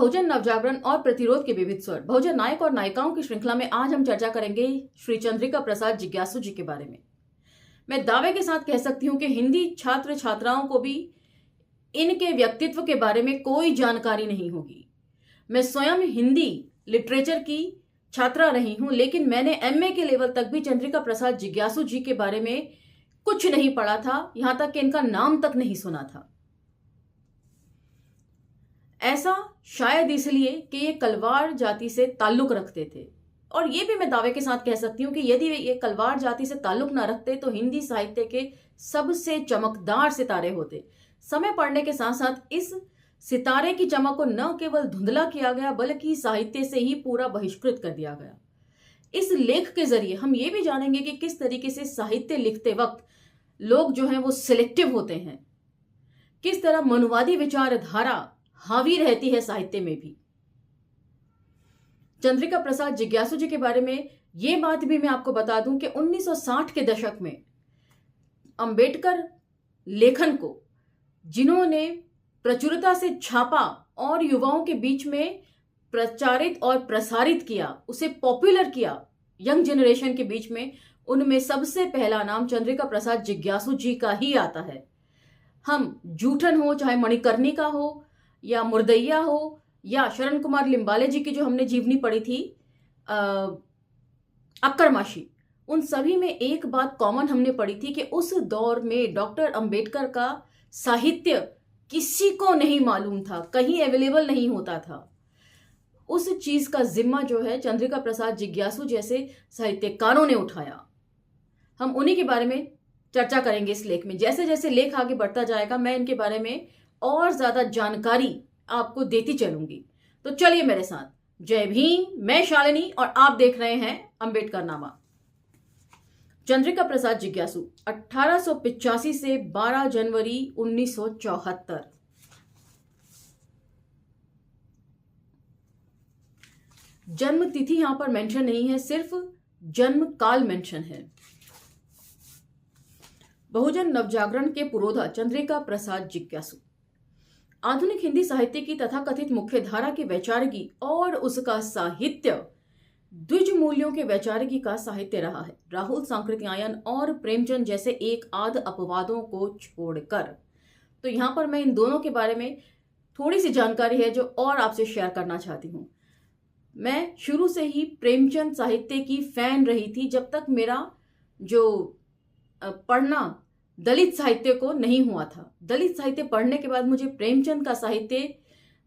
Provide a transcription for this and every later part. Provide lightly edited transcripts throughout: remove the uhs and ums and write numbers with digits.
बहुजन नवजागरण और प्रतिरोध के विविध स्वर, बहुजन नायक और नायिकाओं की श्रृंखला में आज हम चर्चा करेंगे श्री चंद्रिका प्रसाद जिज्ञासु जी के बारे में। मैं दावे के साथ कह सकती हूं कि हिंदी छात्र छात्राओं को भी इनके व्यक्तित्व के बारे में कोई जानकारी नहीं होगी। मैं स्वयं हिंदी लिटरेचर की छात्रा रही हूं, लेकिन मैंने एमए के लेवल तक भी चंद्रिका प्रसाद जिज्ञासु जी के बारे में कुछ नहीं पढ़ा था, यहां तक कि इनका नाम तक नहीं सुना था। ऐसा शायद इसलिए कि ये कलवार जाति से ताल्लुक रखते थे, और ये भी मैं दावे के साथ कह सकती हूं कि यदि ये कलवार जाति से ताल्लुक ना रखते तो हिंदी साहित्य के सबसे चमकदार सितारे होते। समय पढ़ने के साथ साथ इस सितारे की चमक को न केवल धुंधला किया गया बल्कि साहित्य से ही पूरा बहिष्कृत कर दिया गया। इस लेख के जरिए हम ये भी जानेंगे कि किस तरीके से साहित्य लिखते वक्त लोग जो हैं वो सिलेक्टिव होते हैं, किस तरह मनुवादी विचारधारा हावी रहती है साहित्य में भी। चंद्रिका प्रसाद जिज्ञासु जी के बारे में यह बात भी मैं आपको बता दूं कि 1960 के दशक में अंबेडकर लेखन को जिन्होंने प्रचुरता से छापा और युवाओं के बीच में प्रचारित और प्रसारित किया, उसे पॉपुलर किया यंग जनरेशन के बीच में, उनमें सबसे पहला नाम चंद्रिका प्रसाद जिज्ञासु जी का ही आता है। हम जूठन हो, चाहे मणिकर्णिका हो या मुर्दैया हो या शरण कुमार लिम्बाले जी की जो हमने जीवनी पढ़ी थी अक्करमाशी, उन सभी में एक बात कॉमन हमने पढ़ी थी कि उस दौर में डॉक्टर अंबेडकर का साहित्य किसी को नहीं मालूम था, कहीं अवेलेबल नहीं होता था। उस चीज का जिम्मा जो है चंद्रिका प्रसाद जिज्ञासु जैसे साहित्यकारों ने उठाया। हम उन्हीं के बारे में चर्चा करेंगे इस लेख में। जैसे जैसे लेख आगे बढ़ता जाएगा मैं इनके बारे में और ज्यादा जानकारी आपको देती चलूंगी। तो चलिए मेरे साथ। जय भीम, मैं शालिनी और आप देख रहे हैं अंबेडकरनामा। चंद्रिका प्रसाद जिज्ञासु 1885 से 12 जनवरी 1974। जन्म तिथि यहां पर मेंशन नहीं है, सिर्फ जन्म काल मेंशन है। बहुजन नवजागरण के पुरोधा चंद्रिका प्रसाद जिज्ञासु आधुनिक हिंदी साहित्य की तथाकथित मुख्य धारा की वैचारिकी और उसका साहित्य द्विज मूल्यों के वैचारिकी का साहित्य रहा है। राहुल सांकृत्यायन और प्रेमचंद जैसे एक आध अपवादों को छोड़कर। तो यहां पर मैं इन दोनों के बारे में थोड़ी सी जानकारी है जो और आपसे शेयर करना चाहती हूं। मैं शुरू से ही प्रेमचंद साहित्य की फैन रही थी, जब तक मेरा जो पढ़ना दलित साहित्य को नहीं हुआ था। दलित साहित्य पढ़ने के बाद मुझे प्रेमचंद का साहित्य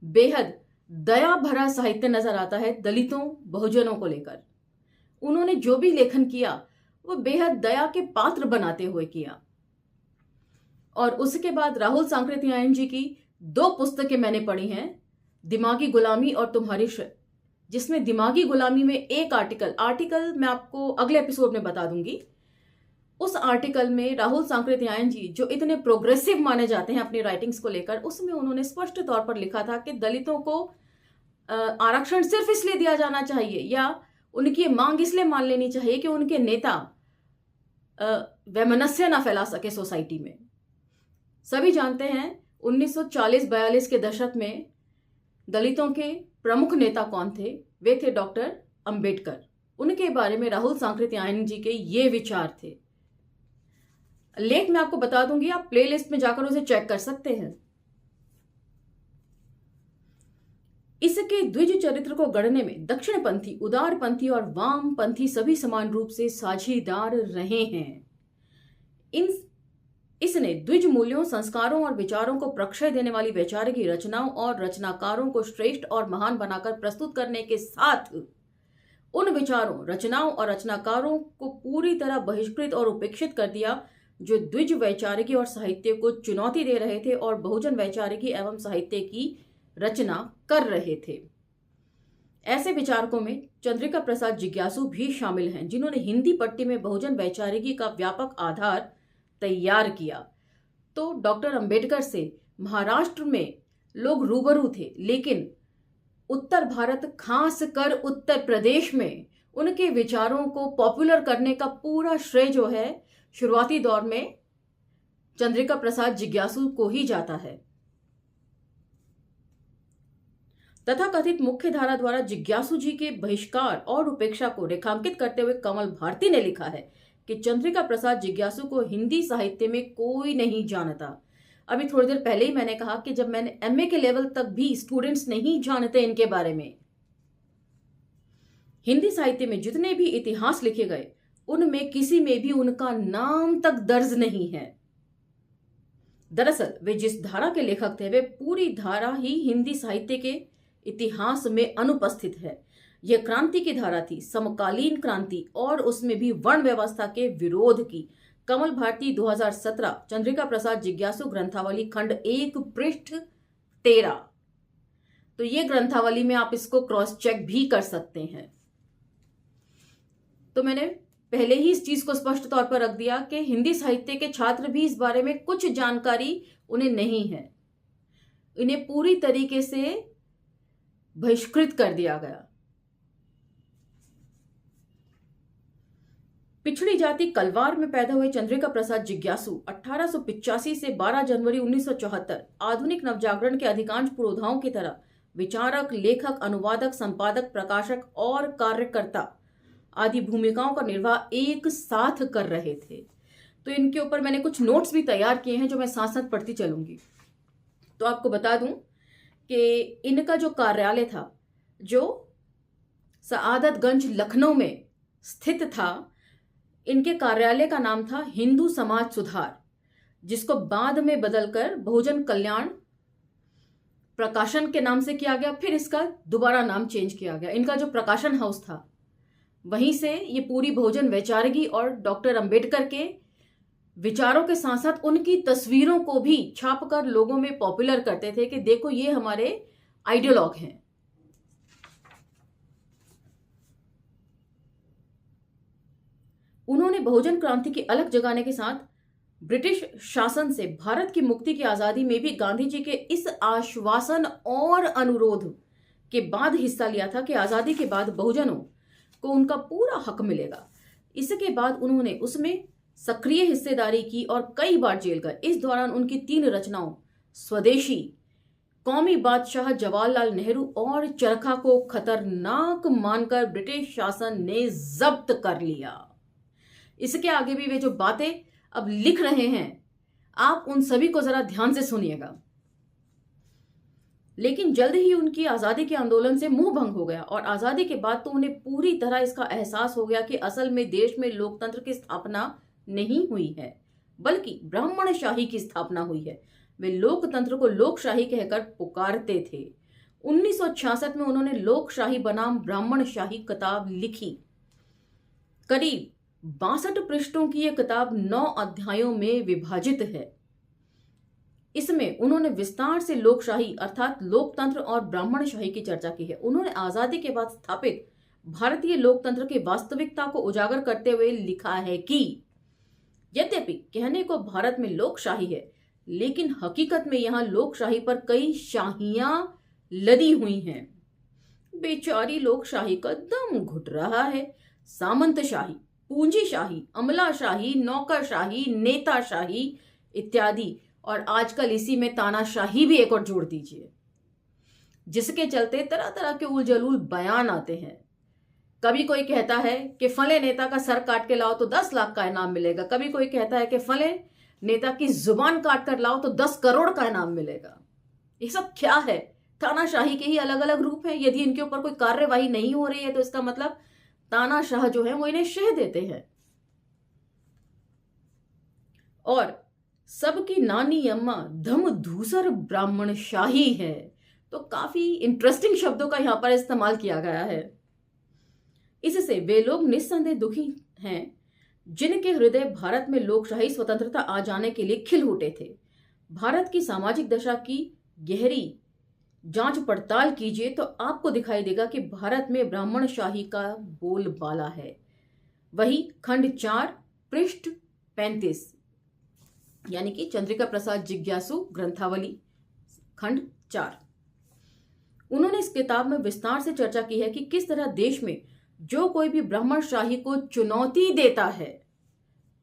बेहद दया भरा साहित्य नजर आता है दलितों बहुजनों को लेकर। उन्होंने जो भी लेखन किया वो बेहद दया के पात्र बनाते हुए किया। और उसके बाद राहुल सांकृत्यायन जी की 2 पुस्तकें मैंने पढ़ी हैं, दिमागी गुलामी और तुम्हारी श्रेय, जिसमें दिमागी गुलामी में एक आर्टिकल मैं आपको अगले एपिसोड में बता दूंगी। उस आर्टिकल में राहुल सांकृत्यायन जी जो इतने प्रोग्रेसिव माने जाते हैं अपनी राइटिंग्स को लेकर, उसमें उन्होंने स्पष्ट तौर पर लिखा था कि दलितों को आरक्षण सिर्फ इसलिए दिया जाना चाहिए या उनकी मांग इसलिए मान लेनी चाहिए कि उनके नेता वैमनस्य ना फैला सके सोसाइटी में। सभी जानते हैं 1940-42 के दशक में दलितों के प्रमुख नेता कौन थे? वे थे डॉक्टर अंबेडकर। उनके बारे में राहुल सांकृत्यायन जी के ये विचार थे। लेख मैं आपको बता दूंगी, आप प्लेलिस्ट में जाकर उसे चेक कर सकते हैं। इसके द्विज चरित्र को गढ़ने में दक्षिणपंथी, उदारपंथी और वामपंथी सभी समान रूप से साझीदार रहे हैं। इसने द्विज मूल्यों, संस्कारों और विचारों को प्रक्षय देने वाली वैचारिक रचनाओं और रचनाकारों को श्रेष्ठ और महान बनाकर प्रस्तुत करने के साथ उन विचारों, रचनाओं और रचनाकारों को पूरी तरह बहिष्कृत और उपेक्षित कर दिया जो द्विज वैचारिकी और साहित्य को चुनौती दे रहे थे और बहुजन वैचारिकी एवं साहित्य की रचना कर रहे थे। ऐसे विचारकों में चंद्रिका प्रसाद जिज्ञासु भी शामिल हैं, जिन्होंने हिंदी पट्टी में बहुजन वैचारिकी का व्यापक आधार तैयार किया। तो डॉक्टर अंबेडकर से महाराष्ट्र में लोग रूबरू थे, लेकिन उत्तर भारत, खासकर उत्तर प्रदेश में उनके विचारों को पॉपुलर करने का पूरा श्रेय जो है शुरुआती दौर में चंद्रिका प्रसाद जिज्ञासु को ही जाता है। तथाकथित मुख्य धारा द्वारा जिज्ञासु जी के बहिष्कार और उपेक्षा को रेखांकित करते हुए कमल भारती ने लिखा है कि चंद्रिका प्रसाद जिज्ञासु को हिंदी साहित्य में कोई नहीं जानता। अभी थोड़ी देर पहले ही मैंने कहा कि जब मैंने एमए के लेवल तक भी स्टूडेंट्स नहीं जानते इनके बारे में। हिंदी साहित्य में जितने भी इतिहास लिखे गए उनमें किसी में भी उनका नाम तक दर्ज नहीं है। दरअसल वे जिस धारा के लेखक थे वे पूरी धारा ही हिंदी साहित्य के इतिहास में अनुपस्थित है। यह क्रांति की धारा थी, समकालीन क्रांति, और उसमें भी वर्ण व्यवस्था के विरोध की। कमल भारती 2017 चंद्रिका प्रसाद जिज्ञासु ग्रंथावली खंड 1 पृष्ठ 13। तो ये ग्रंथावली में आप इसको क्रॉस चेक भी कर सकते हैं। तो मैंने पहले ही इस चीज को स्पष्ट तौर पर रख दिया कि हिंदी साहित्य के छात्र भी इस बारे में कुछ जानकारी उन्हें नहीं है। इन्हें पूरी तरीके से बहिष्कृत कर दिया गया। पिछड़ी जाति कलवार में पैदा हुए चंद्रिका प्रसाद जिज्ञासु 1885 से 12 जनवरी 1974 आधुनिक नवजागरण के अधिकांश पुरोधाओं की तरह विचारक, लेखक, अनुवादक, संपादक, प्रकाशक और कार्यकर्ता आदि भूमिकाओं का निर्वाह एक साथ कर रहे थे। तो इनके ऊपर मैंने कुछ नोट्स भी तैयार किए हैं जो मैं साथ साथ पढ़ती चलूंगी। तो आपको बता दूं कि इनका जो कार्यालय था, जो सआदतगंज लखनऊ में स्थित था, इनके कार्यालय का नाम था हिंदू समाज सुधार, जिसको बाद में बदलकर बहुजन कल्याण प्रकाशन के नाम से किया गया। फिर इसका दोबारा नाम चेंज किया गया। इनका जो प्रकाशन हाउस था वहीं से ये पूरी बहुजन वैचारिकी और डॉक्टर अंबेडकर के विचारों के साथ साथ उनकी तस्वीरों को भी छापकर लोगों में पॉपुलर करते थे कि देखो ये हमारे आइडियोलॉग हैं। उन्होंने बहुजन क्रांति की अलग जगाने के साथ ब्रिटिश शासन से भारत की मुक्ति की आजादी में भी गांधी जी के इस आश्वासन और अनुरोध के बाद हिस्सा लिया था कि आजादी के बाद बहुजनों को उनका पूरा हक मिलेगा। इसके बाद उन्होंने उसमें सक्रिय हिस्सेदारी की और कई बार जेल गए। इस दौरान उनकी 3 रचनाओं स्वदेशी, कौमी बादशाह जवाहरलाल नेहरू और चरखा को खतरनाक मानकर ब्रिटिश शासन ने जब्त कर लिया। इसके आगे भी वे जो बातें अब लिख रहे हैं आप उन सभी को जरा ध्यान से सुनिएगा। लेकिन जल्द ही उनकी आजादी के आंदोलन से मुंह भंग हो गया और आजादी के बाद तो उन्हें पूरी तरह इसका एहसास हो गया कि असल में देश में लोकतंत्र की स्थापना नहीं हुई है बल्कि ब्राह्मणशाही की स्थापना हुई है। वे लोकतंत्र को लोकशाही कहकर पुकारते थे। 1966 में उन्होंने लोकशाही बनाम ब्राह्मणशाही किताब लिखी। करीब 62 पृष्ठों की यह किताब 9 अध्यायों में विभाजित है। इसमें उन्होंने विस्तार से लोकशाही अर्थात लोकतंत्र और ब्राह्मणशाही की चर्चा की है। उन्होंने आजादी के बाद स्थापित भारतीय लोकतंत्र की वास्तविकता को उजागर करते हुए लिखा है कि यद्यपि कहने को भारत में लोकशाही है, लेकिन हकीकत में यहां लोकशाही पर कई शाहियां लदी हुई हैं। बेचारी लोकशाही का दम घुट रहा है। सामंतशाही, पूंजीशाही, अमलाशाही, नौकरशाही, नेताशाही इत्यादि, और आजकल इसी में तानाशाही भी एक और जोड़ दीजिए, जिसके चलते तरह तरह के उलझुल बयान आते हैं। कभी कोई कहता है कि फले नेता का सर काट के लाओ तो 10 लाख का इनाम मिलेगा। कभी कोई कहता है कि फले नेता की जुबान काट कर लाओ तो 10 करोड़ का इनाम मिलेगा। ये सब क्या है? तानाशाही के ही अलग अलग रूप हैं। यदि इनके ऊपर कोई कार्यवाही नहीं हो रही है तो इसका मतलब तानाशाह जो है वो इन्हें शह देते हैं। और सबकी नानी अम्मा धमधूसर ब्राह्मणशाही है। तो काफी इंटरेस्टिंग शब्दों का यहां पर इस्तेमाल किया गया है। इससे वे लोग निस्संदेह दुखी हैं जिनके हृदय भारत में लोकशाही स्वतंत्रता आ जाने के लिए खिल उठे थे। भारत की सामाजिक दशा की गहरी जांच पड़ताल कीजिए तो आपको दिखाई देगा कि भारत में ब्राह्मणशाही का बोलबाला है। वही खंड 4 पृष्ठ 35 यानी कि चंद्रिका प्रसाद जिज्ञासु ग्रंथावली खंड 4। उन्होंने इस किताब में विस्तार से चर्चा की है कि किस तरह देश में जो कोई भी ब्राह्मणशाही को चुनौती देता है,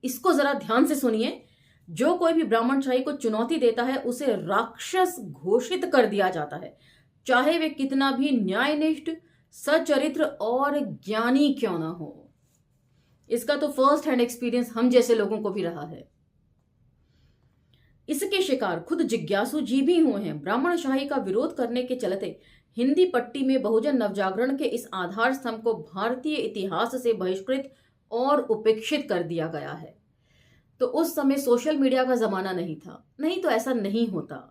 इसको जरा ध्यान से सुनिए, जो कोई भी ब्राह्मणशाही को चुनौती देता है उसे राक्षस घोषित कर दिया जाता है। चाहे वे कितना भी न्यायनिष्ठ, सच्चरित्र और ज्ञानी क्यों ना हो। इसका तो फर्स्ट हैंड एक्सपीरियंस हम जैसे लोगों को भी रहा है। इसके शिकार खुद जिज्ञासु जी भी हुए हैं। ब्राह्मणशाही का विरोध करने के चलते हिंदी पट्टी में बहुजन नवजागरण के इस आधार स्तंभ को भारतीय इतिहास से बहिष्कृत और उपेक्षित कर दिया गया है। तो उस समय सोशल मीडिया का जमाना नहीं था, नहीं तो ऐसा नहीं होता।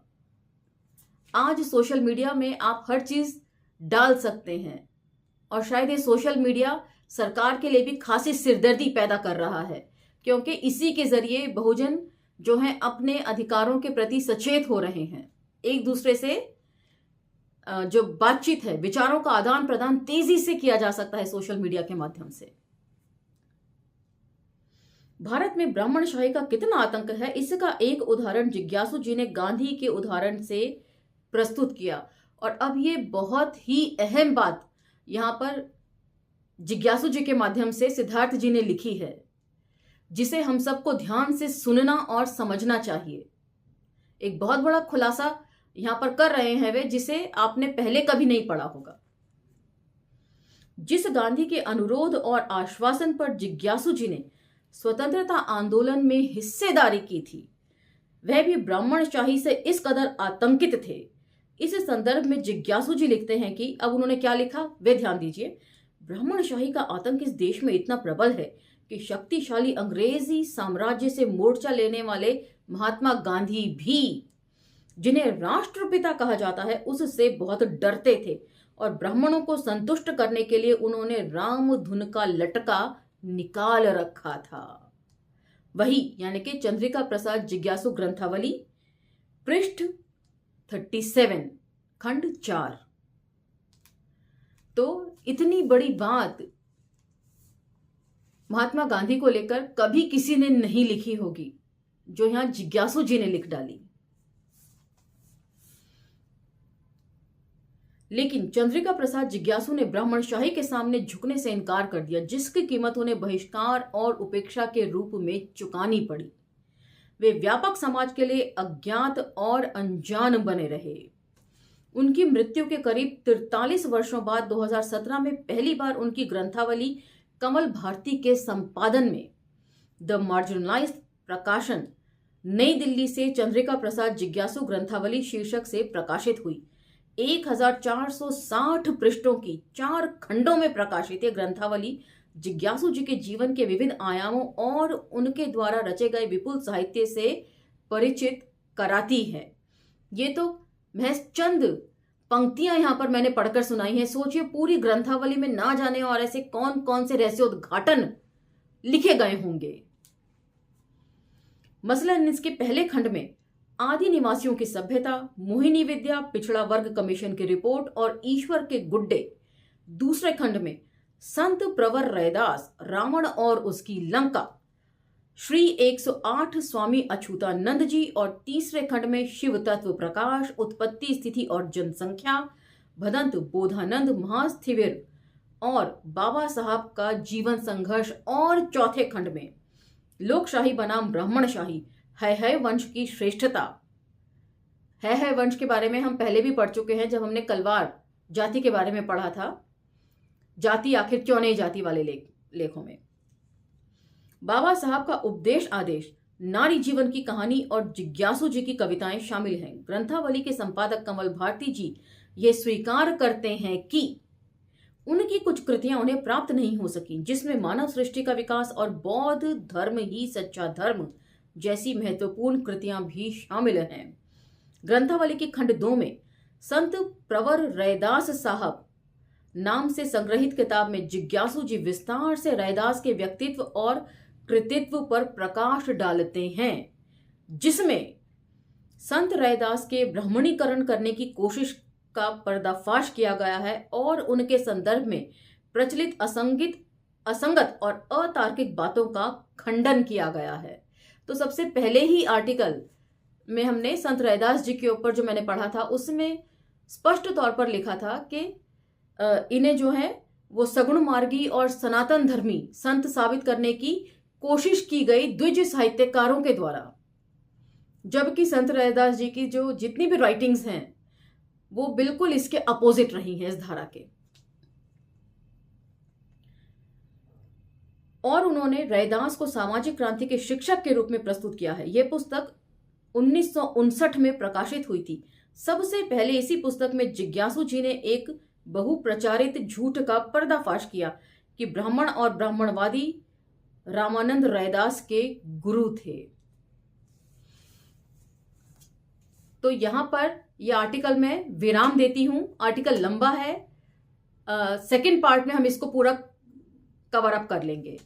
आज सोशल मीडिया में आप हर चीज डाल सकते हैं और शायद ये सोशल मीडिया सरकार के लिए भी खासी सिरदर्दी पैदा कर रहा है, क्योंकि इसी के जरिए बहुजन जो हैं अपने अधिकारों के प्रति सचेत हो रहे हैं। एक दूसरे से जो बातचीत है, विचारों का आदान प्रदान तेजी से किया जा सकता है सोशल मीडिया के माध्यम से। भारत में ब्राह्मणशाही का कितना आतंक है, इसका एक उदाहरण जिज्ञासु जी ने गांधी के उदाहरण से प्रस्तुत किया। और अब ये बहुत ही अहम बात यहां पर जिज्ञासु जी के माध्यम से सिद्धार्थ जी ने लिखी है, जिसे हम सबको ध्यान से सुनना और समझना चाहिए। एक बहुत बड़ा खुलासा यहां पर कर रहे हैं वे, जिसे आपने पहले कभी नहीं पढ़ा होगा। जिस गांधी के अनुरोध और आश्वासन पर जिज्ञासु जी ने स्वतंत्रता आंदोलन में हिस्सेदारी की थी, वह भी ब्राह्मणशाही से इस कदर आतंकित थे। इस संदर्भ में जिज्ञासु जी लिखते हैं कि अब उन्होंने क्या लिखा वे ध्यान दीजिए। ब्राह्मणशाही का आतंक इस देश में इतना प्रबल है कि शक्तिशाली अंग्रेजी साम्राज्य से मोर्चा लेने वाले महात्मा गांधी भी, जिन्हें राष्ट्रपिता कहा जाता है, उससे बहुत डरते थे और ब्राह्मणों को संतुष्ट करने के लिए उन्होंने राम धुन का लटका निकाल रखा था। वही यानी कि चंद्रिका प्रसाद जिज्ञासु ग्रंथावली, पृष्ठ 37, खंड 4। तो इतनी बड़ी बात महात्मा गांधी को लेकर कभी किसी ने नहीं लिखी होगी, जो यहां जिज्ञासु जी ने लिख डाली। लेकिन चंद्रिका प्रसाद जिज्ञासु ने ब्राह्मणशाही के सामने झुकने से इनकार कर दिया, जिसकी कीमत उन्हें बहिष्कार और उपेक्षा के रूप में चुकानी पड़ी। वे व्यापक समाज के लिए अज्ञात और अनजान बने रहे। उनकी मृत्यु के करीब 43 वर्षों बाद 2017 में पहली बार उनकी ग्रंथावली कमल भारती के संपादन में द मार्जिनलाइज्ड प्रकाशन, नई दिल्ली से चंद्रिका प्रसाद जिज्ञासु ग्रंथावली शीर्षक से प्रकाशित हुई। 1460 पृष्ठों की 4 खंडों में प्रकाशित ये ग्रंथावली जिज्ञासु जी के जीवन के विविध आयामों और उनके द्वारा रचे गए विपुल साहित्य से परिचित कराती है। ये तो महज चंद पंक्तियां यहां पर मैंने पढ़कर सुनाई हैं। सोचिए पूरी ग्रंथावली में ना जाने और ऐसे कौन कौन से रहस्योद्घाटन लिखे गए होंगे। मसलन इसके पहले खंड में आदि निवासियों की सभ्यता, मोहिनी विद्या, पिछड़ा वर्ग कमीशन की रिपोर्ट और ईश्वर के गुड्डे। दूसरे खंड में संत प्रवर रैदास, रावण और उसकी लंका, श्री 108 स्वामी अछूतानंद जी। और तीसरे खंड में शिव तत्व प्रकाश, उत्पत्ति, स्थिति और जनसंख्या, भदंत बोधानंद महास्थिविर और बाबा साहब का जीवन संघर्ष। और चौथे खंड में लोकशाही बनाम ब्राह्मणशाही, है वंश की श्रेष्ठता। है वंश के बारे में हम पहले भी पढ़ चुके हैं, जब हमने कलवार जाति के बारे में पढ़ा था, जाति आखिर क्यों नहीं जाति वाले लेखों में। बाबा साहब का उपदेश आदेश, नारी जीवन की कहानी और जिज्ञासु जी की कविताएं शामिल हैं। ग्रंथावली के संपादक कमल भारती जी ये स्वीकार करते हैं कि उनकी कुछ कृतियां उन्हें प्राप्त नहीं हो सकी, जिसमें मानव सृष्टि का विकास और बौद्ध धर्म ही सच्चा धर्म जैसी महत्वपूर्ण कृतियां भी शामिल हैं। ग्रंथावली के खंड 2 में संत प्रवर रैदास साहब नाम से संग्रहित किताब में जिज्ञासु जी विस्तार से रैदास के व्यक्तित्व और कृतित्व पर प्रकाश डालते हैं, जिसमें संत रैदास के ब्राह्मणीकरण करने की कोशिश का पर्दाफाश किया गया है और उनके संदर्भ में प्रचलित असंगत और अतार्किक बातों का खंडन किया गया है। तो सबसे पहले ही आर्टिकल में हमने संत रैदास जी के ऊपर जो मैंने पढ़ा था, उसमें स्पष्ट तौर पर लिखा था कि इन्हें जो है वो सगुण मार्गी और सनातन धर्मी संत साबित करने की कोशिश की गई द्विज साहित्यकारों के द्वारा, जबकि संत रैदास जी की जो जितनी भी राइटिंग्स हैं वो बिल्कुल इसके अपोजिट रही हैं इस धारा के। और उन्होंने रैदास को सामाजिक क्रांति के शिक्षक के रूप में प्रस्तुत किया है। यह पुस्तक 1959 में प्रकाशित हुई थी। सबसे पहले इसी पुस्तक में जिज्ञासु जी ने एक बहुप्रचारित झूठ का पर्दाफाश किया कि ब्राह्मण और ब्राह्मणवादी रामानंद रैदास के गुरु थे। तो यहां पर यह आर्टिकल मैं विराम देती हूं। आर्टिकल लंबा है, सेकंड पार्ट में हम इसको पूरा कवर अप कर लेंगे।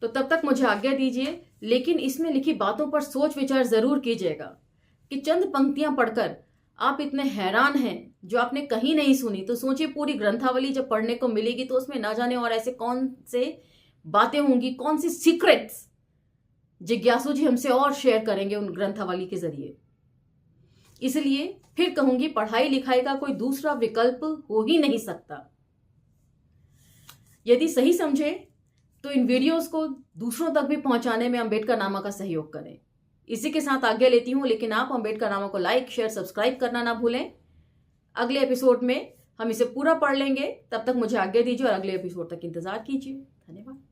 तो तब तक मुझे आज्ञा दीजिए, लेकिन इसमें लिखी बातों पर सोच विचार जरूर कीजिएगा कि चंद पंक्तियां पढ़कर आप इतने हैरान हैं जो आपने कहीं नहीं सुनी, तो सोचिए पूरी ग्रंथावली जब पढ़ने को मिलेगी तो उसमें ना जाने और ऐसे कौन से बातें होंगी, कौन सी सीक्रेट्स जिज्ञासु जी हमसे और शेयर करेंगे उन ग्रंथावली के जरिए। इसलिए फिर कहूंगी, पढ़ाई लिखाई का कोई दूसरा विकल्प हो ही नहीं सकता। यदि सही समझे तो इन वीडियोस को दूसरों तक भी पहुंचाने में अम्बेडकरनामा का सहयोग करें। इसी के साथ आज्ञा लेती हूं, लेकिन आप अम्बेडकरनामा को लाइक, शेयर, सब्सक्राइब करना ना भूलें। अगले एपिसोड में हम इसे पूरा पढ़ लेंगे। तब तक मुझे आज्ञा दीजिए और अगले एपिसोड तक इंतजार कीजिए। धन्यवाद।